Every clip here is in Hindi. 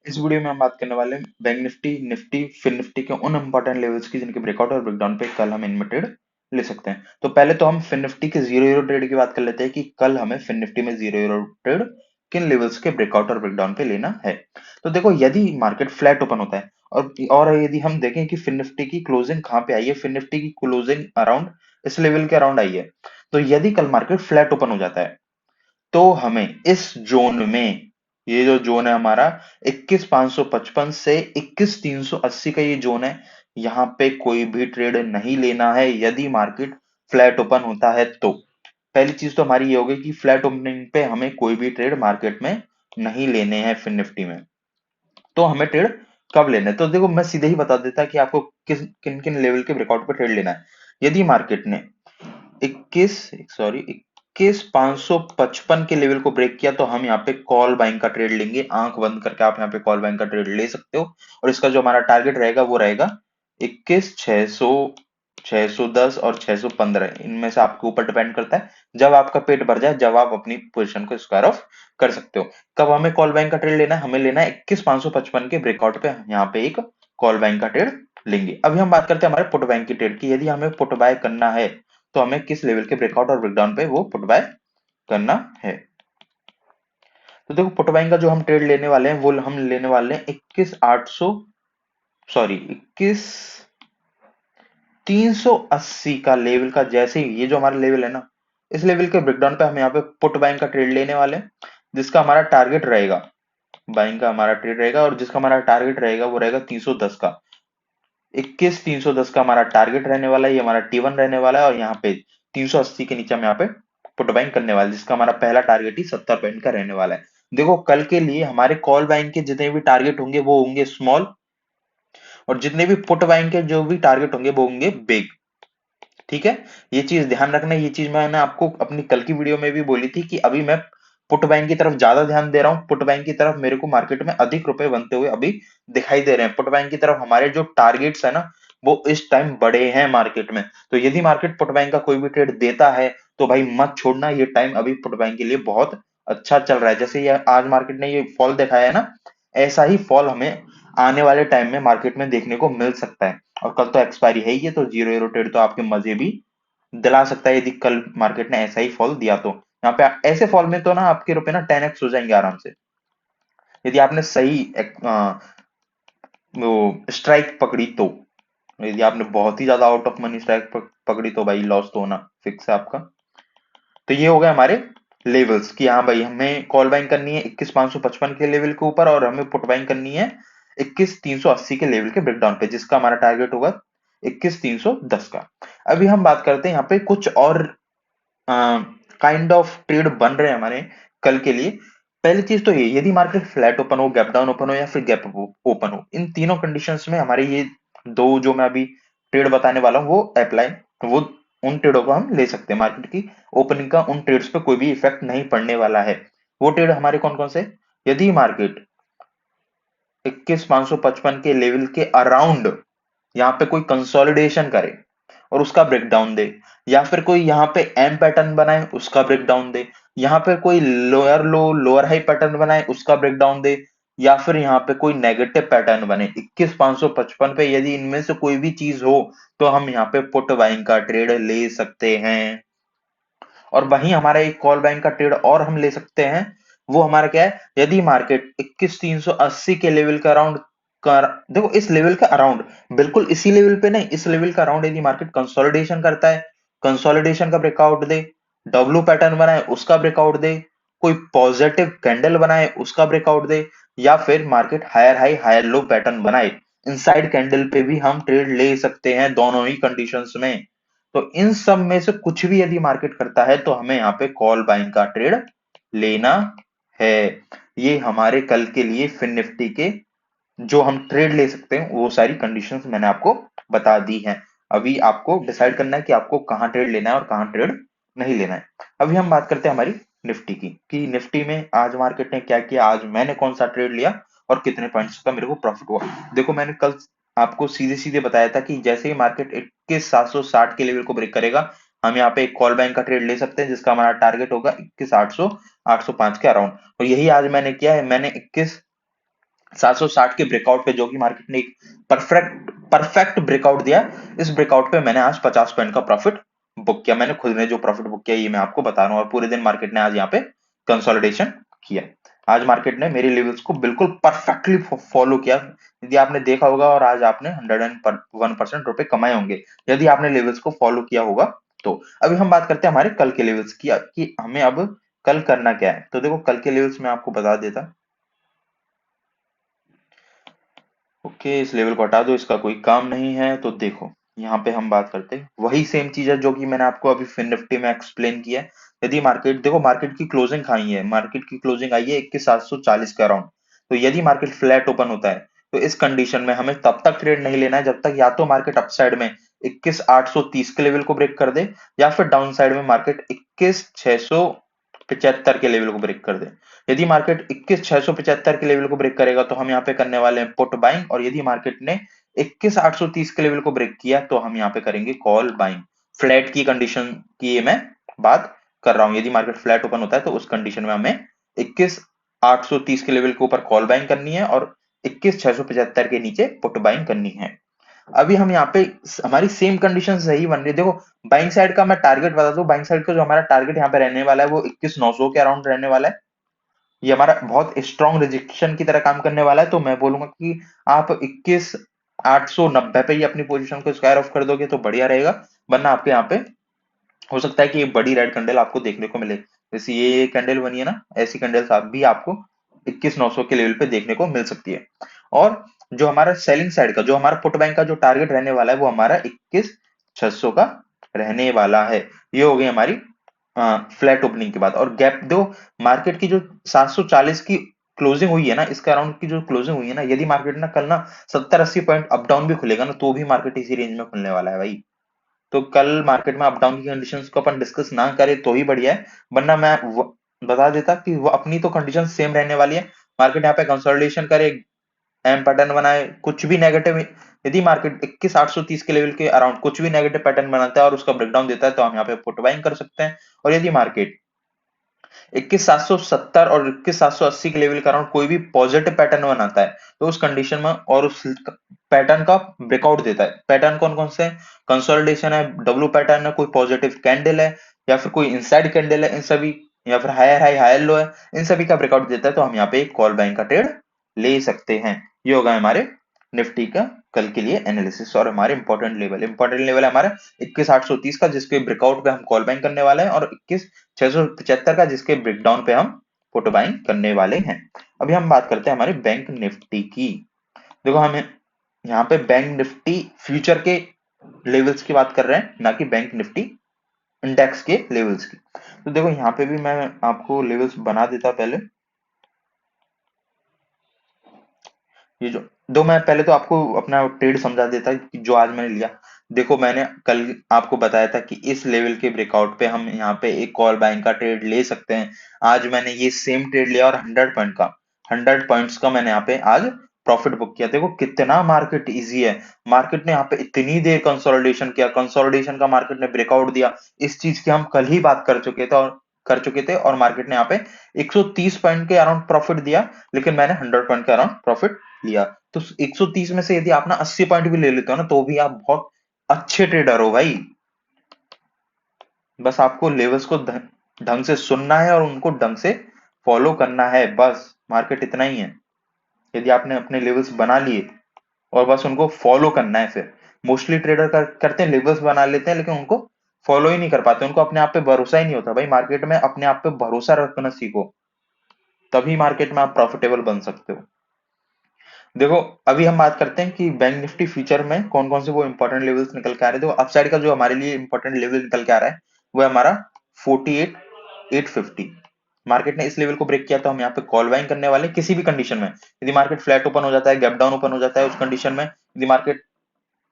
इस वीडियो में हम बात करने वाले हैं bank Nifty, Nifty, fin Nifty के उन इंपॉर्टेंट लेवल्स की जिनके ब्रेकआउट और ब्रेकडाउन पे कल हम इनमें ट्रेड ले सकते हैं। तो पहले तो हम फिन निफ्टी के जीरो यूरो ट्रेड की बात कर लेते हैं कि कल हमें फिन निफ्टी में जीरो यूरो ट्रेड किन लेवल्स के ब्रेकआउट और ब्रेकडाउन पे लेना है। तो देखो, यदि मार्केट फ्लैट ओपन होता है और यदि हम देखें कि फिन निफ्टी की क्लोजिंग कहाँ पे आई है, फिन निफ्टी की क्लोजिंग अराउंड इस लेवल के अराउंड आई है। तो यदि कल मार्केट फ्लैट ओपन हो जाता है तो हमें इस जोन में, ये जो जोन है हमारा 21,555 से 21,380 का ये जोन है, यहाँ पे कोई भी ट्रेड नहीं लेना है यदि मार्केट फ्लैट ओपन होता है। तो पहली चीज तो हमारी ये होगी कि फ्लैट ओपनिंग पे हमें कोई भी ट्रेड मार्केट में नहीं लेने हैं फिन निफ्टी में। तो हमें ट्रेड कब लेना है, तो देखो मैं सीधे ही बता देता कि आपको किन किन लेवल के ब्रेकआउट पे ट्रेड लेना है। यदि मार्केट ने 21,555 के लेवल को ब्रेक किया तो हम यहाँ पे कॉल बाइंग का ट्रेड लेंगे। आंख बंद करके आप यहाँ पे कॉल बाइंग का ट्रेड ले सकते हो और इसका जो हमारा टारगेट रहेगा वो रहेगा 21,600, 610 और 615। इनमें से आपके ऊपर डिपेंड करता है, जब आपका पेट भर जाए जब आप अपनी पोजीशन को स्क्वायर ऑफ कर सकते हो। कब हमें कॉल बाइंग का ट्रेड लेना है, हमें लेना है 21,555 के ब्रेकआउट पे यहाँ पे एक कॉल बाइंग का ट्रेड लेंगे। अभी हम बात करते हैं हमारे पुट बाइंग की ट्रेड की। यदि हमें पुट बाय करना है तो हमें किस लेवल के ब्रेकआउट और ब्रेकडाउन पे वो पुट बाय करना है। तो देखो, पुट बाइंग का जो हम ट्रेड लेने वाले हैं वो हम लेने वाले हैं 21,800, सॉरी 21,380 का लेवल का। जैसे ही ये जो हमारा लेवल है ना, इस लेवल के ब्रेकडाउन पे हम यहाँ पे पुट बाइंग का ट्रेड लेने वाले हैं, जिसका हमारा टारगेट रहेगा, बाइंग का हमारा ट्रेड रहेगा और जिसका हमारा टारगेट रहेगा वो रहेगा 310 का। 21,310 का हमारा टारगेट रहने वाला है, ये हमारा टी वन रहने वाला है और यहाँ पे 380 के नीचे हम यहाँ पे पुट बाइंग करने वाले हैं, जिसका हमारा पहला टारगेट ही 70 पॉइंट का रहने वाला है। देखो, कल के लिए हमारे कॉल बाइंग के जितने भी टारगेट होंगे वो होंगे स्मॉल, और जितने भी पुट बाइंग के जो भी टारगेट होंगे वो होंगे बिग। ठीक है, ये चीज ध्यान रखना। ये चीज मैंने आपको अपनी कल की वीडियो में भी बोली थी कि अभी मैं पुट बाइंग की तरफ ज्यादा ध्यान दे रहा हूं। पुट बाइंग की तरफ मेरे को मार्केट में अधिक रुपए बनते हुए अभी दिखाई दे रहे हैं। पुट बाइंग की तरफ हमारे जो टारगेट्स है ना, वो इस टाइम बड़े हैं मार्केट में। तो यदि मार्केट पुट बाइंग का कोई भी ट्रेड देता है तो भाई मत छोड़ना, ये टाइम अभी पुट बाइंग के लिए बहुत अच्छा चल रहा है। जैसे ये आज मार्केट ने ये फॉल दिखाया है ना, ऐसा ही फॉल हमें आने वाले टाइम में मार्केट में देखने को मिल सकता है। और कल तो एक्सपायरी है ही है, तो जीरो यूरो ट्रेड तो आपके मजे भी दिला सकता है यदि कल मार्केट ने ऐसा ही फॉल दिया तो। यहाँ पे ऐसे फॉल में तो ना आपके रुपए ना 10x हो जाएंगे आराम से, यदि आपने सही वो स्ट्राइक पकड़ी तो। यदि आपने बहुत ही ज्यादा आउट ऑफ मनी स्ट्राइक पकड़ी तो भाई लॉस तो होना फिक्स है आपका। तो ये हो गया हमारे लेवल्स कि हाँ भाई, हमें कॉल बाइंग करनी है 21,555 के लेवल के ऊपर और हमें पुट बाइंग करनी है 21,380 के लेवल के ब्रेकडाउन पे, जिसका हमारा टारगेट होगा 21,310 का। अभी हम बात करते हैं यहाँ पे कुछ और काइंड ऑफ ट्रेड बन रहे हैं हमारे कल के लिए। पहली चीज तो ये, यदि मार्केट फ्लैट ओपन हो, गैप डाउन ओपन हो या फिर गैप ओपन हो, इन तीनों कंडीशंस में हमारे ये दो जो मैं अभी ट्रेड बताने वाला हूँ वो अप्लाई, वो उन ट्रेडों को हम ले सकते हैं। मार्केट की ओपनिंग का उन ट्रेड्स पे कोई भी इफेक्ट नहीं पड़ने वाला है। वो ट्रेड हमारे कौन कौन से, यदि मार्केट 21,555 के लेवल के अराउंड यहाँ पे कोई कंसोलिडेशन करे और उसका ब्रेकडाउन दे, या फिर कोई यहाँ पे एम पैटर्न बनाए उसका ब्रेकडाउन दे, यहाँ पे कोई लोअर लो लोअर हाई पैटर्न बनाए उसका ब्रेकडाउन दे, या फिर यहाँ पे कोई नेगेटिव पैटर्न बने 21,555 पे, यदि इनमें से कोई भी चीज हो तो हम यहाँ पे पुट बाइंग का ट्रेड ले सकते हैं। और वहीं हमारा एक कॉल बाइंग का ट्रेड और हम ले सकते हैं। वो हमारा क्या है, यदि मार्केट 21,380 के लेवल का अराउंड कर, देखो इस लेवल का अराउंड, बिल्कुल इसी लेवल पे नहीं, इस लेवल का अराउंड यदि मार्केट कंसोलिडेशन करता है, कंसोलिडेशन का ब्रेकआउट दे, डब्ल्यू पैटर्न बनाए उसका ब्रेकआउट दे, कोई पॉजिटिव कैंडल बनाए उसका ब्रेकआउट दे, या फिर market higher high higher low pattern बनाए, इनसाइड कैंडल पे भी हम ट्रेड ले सकते हैं दोनों ही कंडीशंस में। तो इन सब में से कुछ भी यदि मार्केट करता है तो हमें यहाँ पे कॉल बाइंग का ट्रेड लेना है। ये हमारे कल के लिए फिन निफ्टी के जो हम ट्रेड ले सकते हैं वो सारी कंडीशंस मैंने आपको बता दी हैं। अभी आपको डिसाइड करना है कि आपको कहाँ ट्रेड लेना है और कहाँ ट्रेड नहीं लेना है। अभी हम बात करते हैं हमारी निफ्टी की, कि निफ्टी में आज मार्केट ने क्या किया, आज मैंने कौन सा ट्रेड लिया और कितने पॉइंट्स का मेरे को प्रॉफिट हुआ। देखो, मैंने कल आपको सीधे सीधे बताया था कि जैसे ही मार्केट 21,760 के लेवल को ब्रेक करेगा हम यहाँ पे एक कॉल बैंक का ट्रेड ले सकते हैं, जिसका हमारा टारगेट होगा 21,800, 805 के अराउंड। और यही आज मैंने किया है, मैंने 760 के ब्रेकआउट पे, जो कि मार्केट ने एक परफेक्ट परफेक्ट ब्रेकआउट दिया, इस ब्रेकआउट पे मैंने आज 50 पॉइंट का प्रॉफिट बुक किया। मैंने खुद ने जो प्रॉफिट बुक किया ये मैं आपको बता रहा हूँ, और पूरे दिन मार्केट ने आज यहाँ पे कंसोलिडेशन किया। आज मार्केट ने मेरी लेवल्स को बिल्कुल परफेक्टली फॉलो किया। यदि आपने देखा होगा, और आज आपने 101% रुपए कमाए होंगे यदि आपने लेवल्स को फॉलो किया होगा। तो अभी हम बात करते हैं हमारे कल के लेवल्स की, कि हमें अब कल करना क्या है। तो देखो, कल के लेवल्स में आपको बता देता। ओके, इस लेवल को हटा दो, इसका कोई काम नहीं है। तो देखो, यहाँ पे हम बात करते हैं वही सेम चीज है जो कि मैंने आपको अभी फिन निफ्टी में एक्सप्लेन किया है। यदि मार्केट, देखो मार्केट की क्लोजिंग आई है, मार्केट की क्लोजिंग आई है 21,740 के अराउंड। तो यदि मार्केट फ्लैट ओपन होता है, तो इस कंडीशन में हमें तब तक ट्रेड नहीं लेना है जब तक या तो मार्केट अपसाइड में 21,830 के लेवल को ब्रेक कर दे, या फिर डाउन साइड में मार्केट 21,675 के लेवल को ब्रेक कर दे। यदि मार्केट 21,675 के लेवल को ब्रेक करेगा तो हम यहाँ पे करने वाले हैं पुट बाइंग, और यदि मार्केट ने 21,830 के लेवल को ब्रेक किया तो हम यहाँ पे करेंगे कॉल बाइंग। फ्लैट की कंडीशन की ये मैं बात कर रहा हूं। यदि मार्केट फ्लैट ओपन होता है तो उस कंडीशन में हमें 21,830 के लेवल के ऊपर कॉल बाइंग करनी है, और 21,675 के नीचे पुट बाइंग करनी है। अभी हम यहाँ पे हमारी सेम कंडीशन सही बन रही है। देखो, बाइंग साइड का मैं टारगेट बता दूं, बाइंग साइड का जो हमारा टारगेट यहाँ पे रहने वाला है वो 21,900 के अराउंड रहने वाला है। ये हमारा बहुत स्ट्रॉन्ग रिजेक्शन की तरह काम करने वाला है। तो मैं बोलूंगा कि आप 21,890 पे ही अपनी पोजीशन को स्क्वायर ऑफ कर दोगे तो बढ़िया रहेगा, वरना आपके यहाँ पे हो सकता है कि एक बड़ी रेड कैंडल आपको देखने को मिले। जैसे ये कैंडल बनी है ना, ऐसी कैंडल्स आप भी आपको 21,900 के लेवल पे देखने को मिल सकती है। और जो हमारा सेलिंग साइड का, जो हमारा पुट बैंक का जो टारगेट रहने वाला है वो हमारा 21,600 का रहने वाला है। ये हो गई हमारी फ्लैट ओपनिंग के बाद। और गैप दो, मार्केट की जो 740 की क्लोजिंग हुई है ना, इसके अराउंड की जो क्लोजिंग हुई है ना, यदि मार्केट ना कल ना 70-80 पॉइंट अप डाउन भी खुलेगा ना, तो भी मार्केट इसी रेंज में खुलने वाला है भाई। तो कल मार्केट में अप डाउन की कंडीशंस को अपन डिस्कस ना करें तो ही बढ़िया है, वरना मैं बता देता कि वो अपनी तो कंडीशन सेम रहने वाली है। मार्केट यहाँ पे कंसोलिडेशन करे, एम पैटर्न बनाए, कुछ भी नेगेटिव, यदि मार्केट 21,830 के लेवल के अराउंड कुछ भी नेगेटिव पैटर्न बनाता है और उसका ब्रेकडाउन देता है तो हम यहाँ पे पुट बाइंग कर सकते हैं। और यदि मार्केट 21,770 और 21,780 के लेवल के अराउंड कोई भी पॉजिटिव पैटर्न बनाता है तो उस कंडीशन में, और उस पैटर्न का ब्रेकआउट देता है, पैटर्न कौन कौन से हैं, कंसोलिडेशन है, डब्ल्यू पैटर्न है, कोई पॉजिटिव कैंडल है, या फिर कोई इनसाइड कैंडल है, इन सभी, या फिर हायर हाई हायर लो है, इन सभी का ब्रेकआउट देता है तो हम यहाँ पे एक कॉल बाइंग का ट्रेड ले सकते हैं। ये होगा हमारे निफ्टी का कल के लिए एनालिसिस। और हमारे इंपॉर्टेंट लेवल है हमारा 21,830 का, जिसके ब्रेकआउट पे हम कॉल बाइंग करने वाले हैं, और 21,675 का, जिसके ब्रेकडाउन पे हम पुट बाइंग करने वाले हैं। अभी हम बात करते हैं हमारे बैंक निफ्टी की। देखो, हमें यहाँ पे बैंक निफ्टी फ्यूचर के लेवल्स की बात कर रहे हैं, ना कि बैंक निफ्टी इंडेक्स के लेवल्स की। तो देखो, यहाँ पे भी मैं आपको लेवल्स बना देता पहले। ये जो दो, मैं पहले तो आपको अपना ट्रेड समझा देता कि जो आज मैंने लिया। देखो, मैंने कल आपको बताया था कि इस लेवल के ब्रेकआउट पे हम यहाँ पे एक कॉल बाइंग का ट्रेड ले सकते हैं। आज मैंने ये सेम ट्रेड लिया, और 100 पॉइंट्स का मैंने यहाँ पे आज प्रॉफिट बुक किया। देखो कितना मार्केट इजी है। मार्केट ने यहाँ पे इतनी देर कंसोलिडेशन किया, कंसोलिडेशन का मार्केट ने ब्रेकआउट दिया, इस चीज की हम कल ही बात कर चुके थे, और मार्केट ने यहाँ पे 130 पॉइंट के अराउंड प्रॉफिट दिया, लेकिन मैंने 100 पॉइंट के अराउंड प्रॉफिट लिया। तो 130 में से यदि आप ना 80 पॉइंट भी ले लेते हो ना, तो भी आप बहुत अच्छे ट्रेडर हो भाई। बस आपको लेवल्स को ढंग से सुनना है और उनको ढंग से फॉलो करना है, बस मार्केट इतना ही है। यदि आपने अपने लेवल्स बना लिए और बस उनको फॉलो करना है, फिर मोस्टली ट्रेडर करते हैं, लेवल्स बना लेते हैं लेकिन उनको फॉलो ही नहीं कर पाते, उनको अपने आप पे भरोसा ही नहीं होता। भाई मार्केट में अपने आप पे भरोसा रखना सीखो, तभी मार्केट में आप प्रॉफिटेबल बन सकते हो। देखो, अभी हम बात करते हैं कि बैंक निफ्टी फ्यूचर में कौन कौन से वो इंपॉर्टेंट लेवल्स निकल के आ रहे हैं। देखो, अपसाइड का जो हमारे लिए इंपॉर्टेंट लेवल निकल के आ रहा है वो है हमारा 48,850। मार्केट ने इस लेवल को ब्रेक किया तो हम यहाँ पे कॉल बाइंग करने वाले किसी भी कंडीशन में। यदि मार्केट फ्लैट ओपन हो जाता है, गैप डाउन ओपन हो जाता है, उस कंडीशन में यदि मार्केट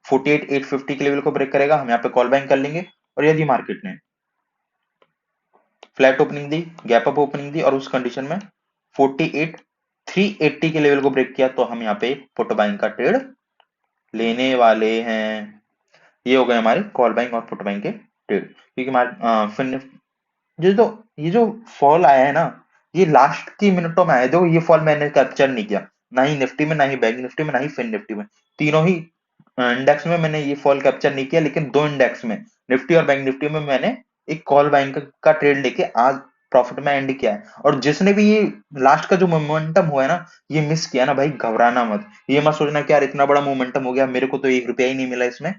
48,850 के लेवल को ब्रेक करेगा, हम यहाँ पे कॉल बाइंग कर लेंगे। और यदि मार्केट ने फ्लैट ओपनिंग दी, गैप अप ओपनिंग दी, और उस कंडीशन में 48,380 के लेवल को ब्रेक किया, तो हम यहाँ पे पुट बाइंग का ट्रेड लेने वाले हैं। ये हो गए हमारे कॉल बाइंग और पुट बाइंग के ट्रेड। क्योंकि हमारे ये जो फॉल आया है ना, ये लास्ट की मिनटों में आया है। देखो, ये फॉल मैंने कैप्चर नहीं किया, ना ही निफ्टी में, ना ही बैंक निफ्टी में, ना ही फिन निफ्टी में। तीनों ही इंडेक्स में मैंने ये फॉल कैप्चर नहीं किया, लेकिन दो इंडेक्स में, निफ्टी और बैंक निफ्टी में, मैंने एक कॉल बाइंग का ट्रेड लेके आज प्रॉफिट में एंड किया है। और जिसने भी ये लास्ट का जो मोमेंटम हुआ है ना, ये मिस किया ना भाई, घबराना मत। ये मत सोचना कि यार इतना बड़ा मोमेंटम हो गया, मेरे को तो 1 रुपया ही नहीं मिला इसमें।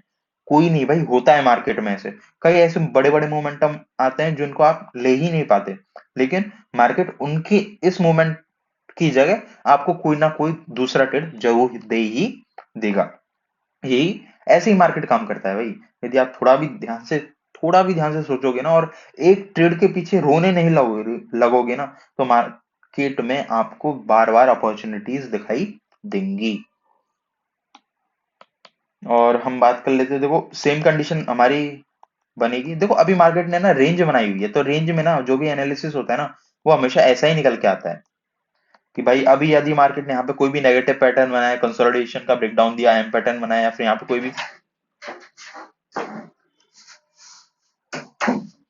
कोई नहीं भाई, होता है मार्केट में ऐसे। कई ऐसे बड़े बड़े मोमेंटम आते हैं जिनको आप ले ही नहीं पाते, लेकिन मार्केट उनकी इस मोमेंट की जगह आपको कोई ना कोई दूसरा ट्रेड जरूर दे ही देगा। यही ऐसे ही मार्केट काम करता है भाई। यदि आप थोड़ा भी ध्यान से सोचोगे ना, और एक ट्रेड के पीछे रोने नहीं लगोगे ना, तो मार्केट में आपको बार बार अपॉर्चुनिटीज दिखाई देंगी। और हम बात कर लेते हैं, देखो सेम कंडीशन हमारी बनेगी। देखो अभी मार्केट ने ना रेंज बनाई हुई है, तो रेंज में ना जो भी एनालिसिस होता है ना, वो हमेशा ऐसा ही निकल के आता है कि भाई अभी यदि मार्केट ने यहाँ पे कोई भी नेगेटिव पैटर्न बनाया, कंसोलिडेशन का ब्रेकडाउन दिया, एम पैटर्न बनाया, या फिर यहाँ पे कोई भी